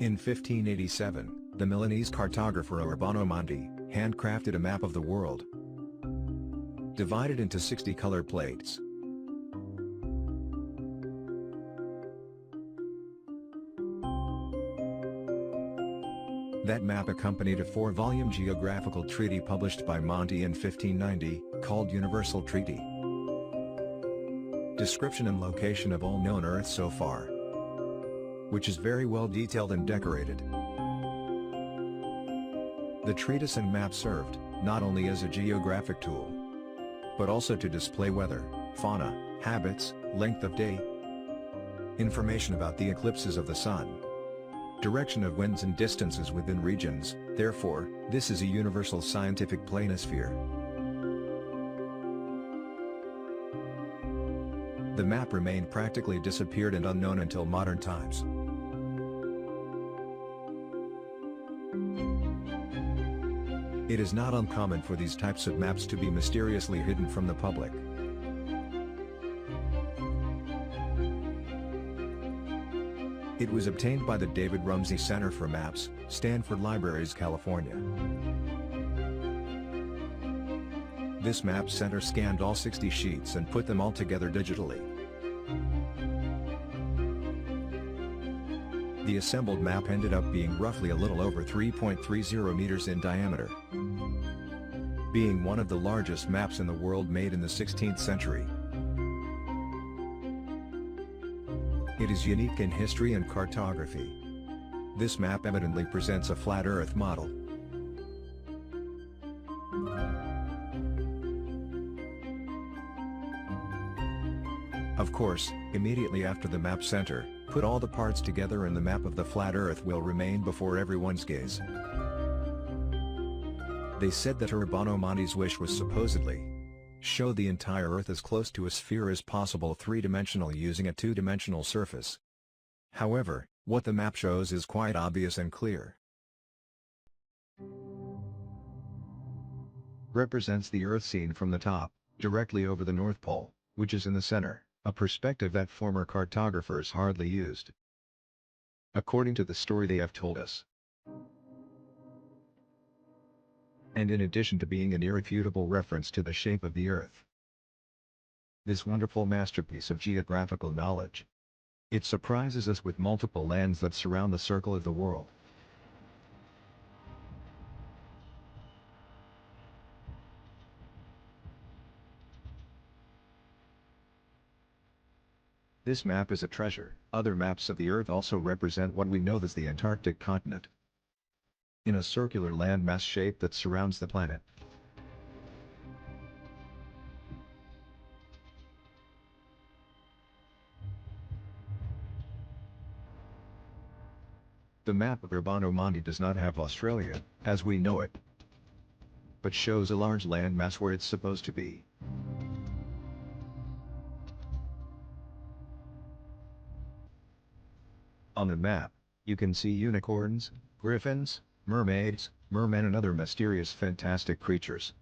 In 1587, the Milanese cartographer Urbano Monte handcrafted a map of the world, divided into 60 color plates. That map accompanied a 4-volume geographical treaty published by Monte in 1590, called Universal Treaty. Description and location of all known Earth so far, which is very well detailed and decorated. The treatise and map served, not only as a geographic tool, but also to display weather, fauna, habits, length of day, information about the eclipses of the sun, direction of winds and distances within regions. Therefore, this is a universal scientific planisphere. The map remained practically disappeared and unknown until modern times. It is not uncommon for these types of maps to be mysteriously hidden from the public. It was obtained by the David Rumsey Center for Maps, Stanford Libraries, California. This map center scanned all 60 sheets and put them all together digitally. The assembled map ended up being roughly a little over 3.30 meters in diameter, being one of the largest maps in the world made in the 16th century. It is unique in history and cartography. This map evidently presents a flat Earth model. Of course, immediately after the map center put all the parts together and the map of the flat Earth will remain before everyone's gaze. They said that Urbano Monte's wish was supposedly show the entire Earth as close to a sphere as possible, three-dimensional, using a two-dimensional surface. However, what the map shows is quite obvious and clear. Represents the Earth seen from the top, directly over the North Pole, which is in the center, a perspective that former cartographers hardly used, according to the story they have told us. And in addition to being an irrefutable reference to the shape of the Earth, this wonderful masterpiece of geographical knowledge, it surprises us with multiple lands that surround the circle of the world. This map is a treasure. Other maps of the Earth also represent what we know as the Antarctic continent, in a circular landmass shape that surrounds the planet. The map of Urbano Monte does not have Australia, as we know it, but shows a large landmass where it's supposed to be. On the map, you can see unicorns, griffins, mermaids, mermen and other mysterious fantastic creatures.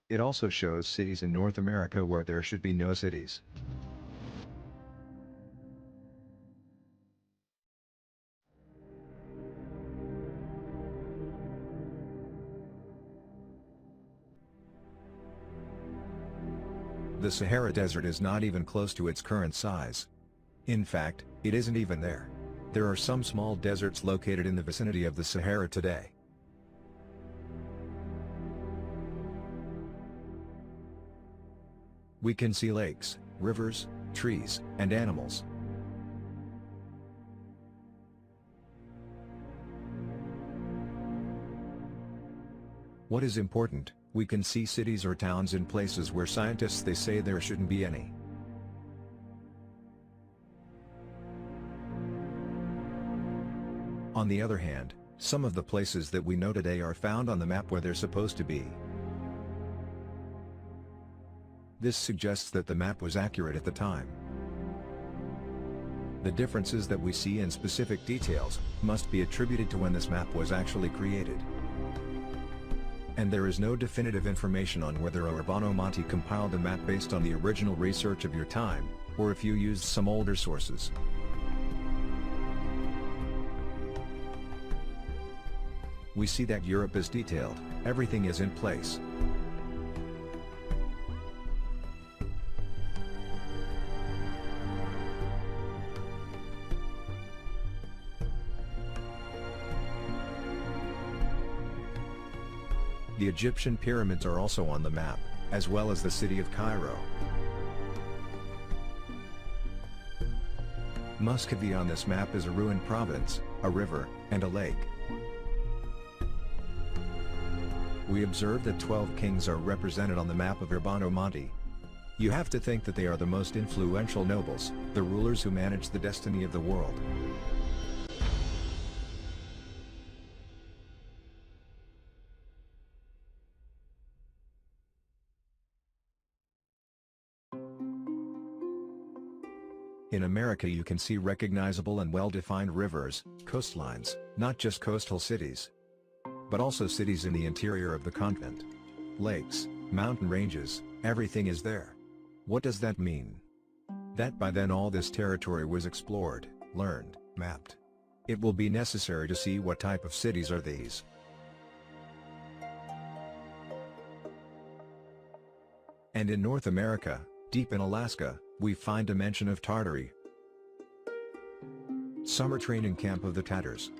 It also shows cities in North America where there should be no cities. The Sahara Desert is not even close to its current size. In fact, it isn't even there. There are some small deserts located in the vicinity of the Sahara today. We can see lakes, rivers, trees, and animals. What is important, we can see cities or towns in places where scientists they say there shouldn't be any. On the other hand, some of the places that we know today are found on the map where they're supposed to be. This suggests that the map was accurate at the time. The differences that we see in specific details must be attributed to when this map was actually created. And there is no definitive information on whether Urbano Monte compiled a map based on the original research of your time, or if you used some older sources. We see that Europe is detailed, everything is in place. The Egyptian pyramids are also on the map, as well as the city of Cairo. Muscovy on this map is a ruined province, a river, and a lake. We observe that 12 kings are represented on the map of Urbano Monte. You have to think that they are the most influential nobles, the rulers who manage the destiny of the world. In America you can see recognizable and well-defined rivers, coastlines, not just coastal cities, but also cities in the interior of the continent. Lakes, mountain ranges, everything is there. What does that mean? That by then all this territory was explored, learned, mapped. It will be necessary to see what type of cities are these. And in North America, deep in Alaska, we find a mention of Tartary, summer training camp of the Tatars.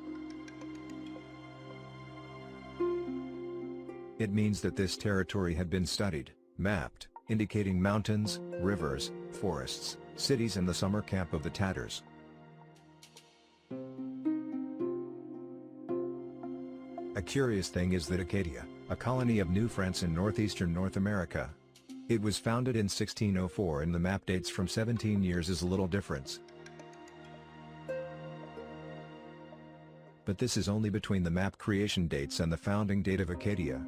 It means that this territory had been studied, mapped, indicating mountains, rivers, forests, cities and the summer camp of the Tatars. A curious thing is that Acadia, a colony of New France in northeastern North America. It was founded in 1604 and the map dates from 17 years is a little difference. But this is only between the map creation dates and the founding date of Acadia.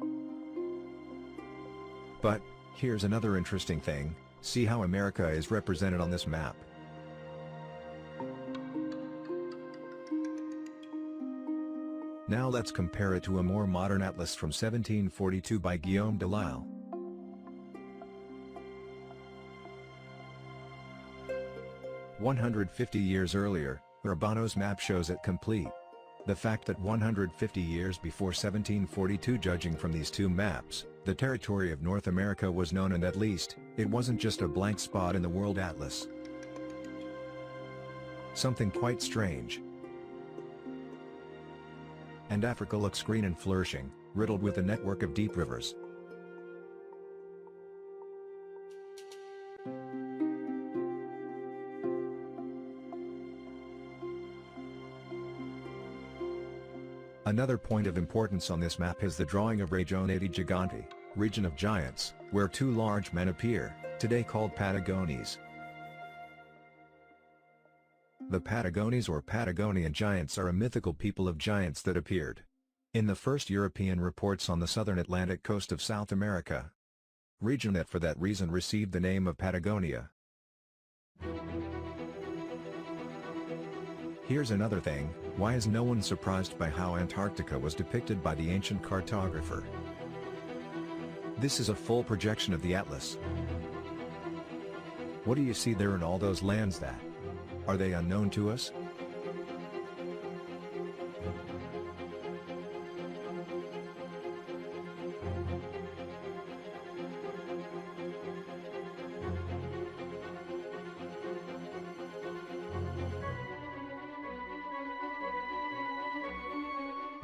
But, here's another interesting thing, see how America is represented on this map. Now let's compare it to a more modern atlas from 1742 by Guillaume de Lisle. "150 years earlier, Urbano's map shows it complete. The fact that 150 years before 1742, judging from these two maps, the territory of North America was known, and at least, it wasn't just a blank spot in the World Atlas. Something quite strange. And Africa looks green and flourishing, riddled with a network of deep rivers. Another point of importance on this map is the drawing of Regione di Giganti, region of giants, where two large men appear, today called Patagones. The Patagones or Patagonian giants are a mythical people of giants that appeared in the first European reports on the southern Atlantic coast of South America. Region that for that reason received the name of Patagonia. Here's another thing, why is no one surprised by how Antarctica was depicted by the ancient cartographer? This is a full projection of the atlas. What do you see there in all those lands that? Are they unknown to us?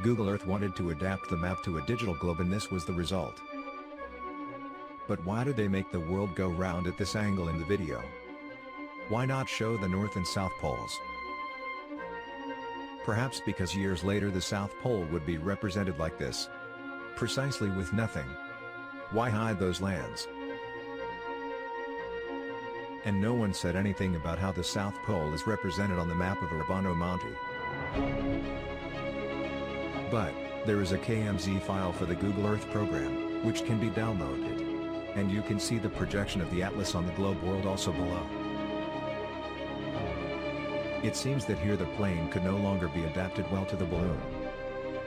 Google Earth wanted to adapt the map to a digital globe and this was the result. But why did they make the world go round at this angle in the video? Why not show the North and South Poles? Perhaps because years later the South Pole would be represented like this. Precisely with nothing. Why hide those lands? And no one said anything about how the South Pole is represented on the map of Urbano Monte. But, there is a KMZ file for the Google Earth program, which can be downloaded. And you can see the projection of the atlas on the globe world also below. It seems that here the plane could no longer be adapted well to the balloon.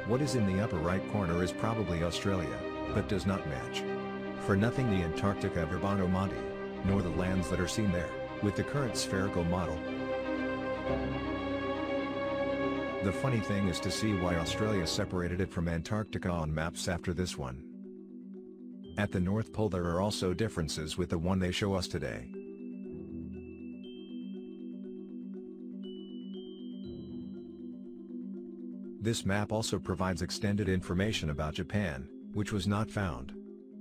What is in the upper right corner is probably Australia. but does not match. For nothing the Antarctica of Urbano Monte, nor the lands that are seen there, with the current spherical model. The funny thing is to see why Australia separated it from Antarctica on maps after this one. At the North Pole there are also differences with the one they show us today. This map also provides extended information about Japan, which was not found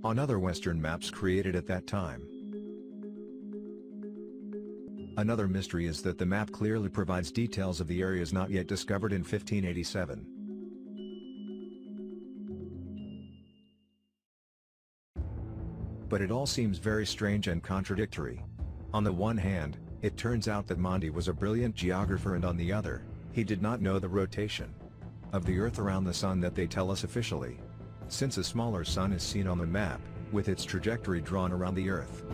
on other Western maps created at that time. Another mystery is that the map clearly provides details of the areas not yet discovered in 1587. But it all seems very strange and contradictory. On the one hand, it turns out that Monte was a brilliant geographer, and on the other, he did not know the rotation of the Earth around the Sun that they tell us officially, since a smaller sun is seen on the map, with its trajectory drawn around the Earth.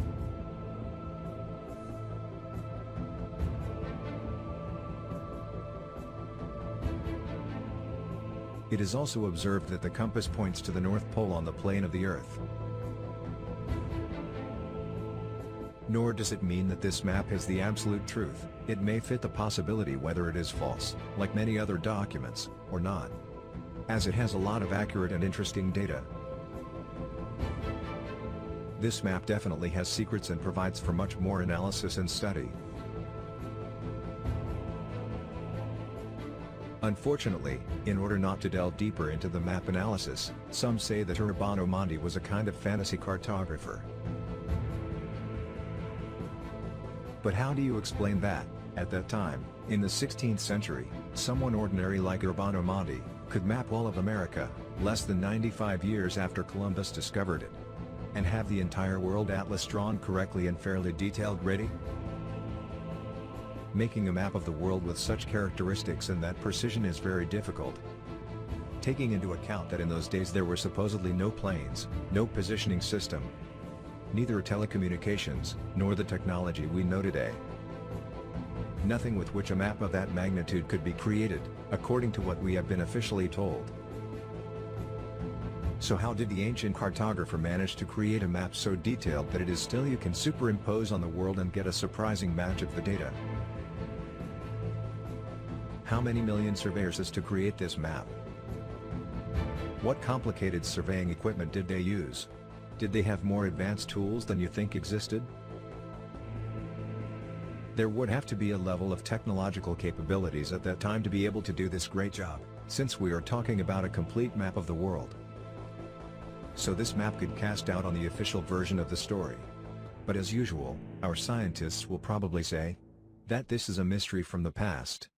It is also observed that the compass points to the North Pole on the plane of the Earth. Nor does it mean that this map is the absolute truth. It may fit the possibility whether it is false, like many other documents, or not, as it has a lot of accurate and interesting data. This map definitely has secrets and provides for much more analysis and study. Unfortunately, in order not to delve deeper into the map analysis, some say that Urbano Monte was a kind of fantasy cartographer. But how do you explain that, at that time, in the 16th century, someone ordinary like Urbano Monte could map all of America, less than 95 years after Columbus discovered it, and have the entire world atlas drawn correctly and fairly detailed ready? Making a map of the world with such characteristics and that precision is very difficult. Taking into account that in those days there were supposedly no planes, no positioning system, neither telecommunications, nor the technology we know today. Nothing with which a map of that magnitude could be created, according to what we have been officially told. So how did the ancient cartographer manage to create a map so detailed that it is still you can superimpose on the world and get a surprising match of the data? How many million surveyors is to create this map? What complicated surveying equipment did they use? Did they have more advanced tools than you think existed? There would have to be a level of technological capabilities at that time to be able to do this great job, since we are talking about a complete map of the world. So this map could cast doubt on the official version of the story. But as usual, our scientists will probably say that this is a mystery from the past.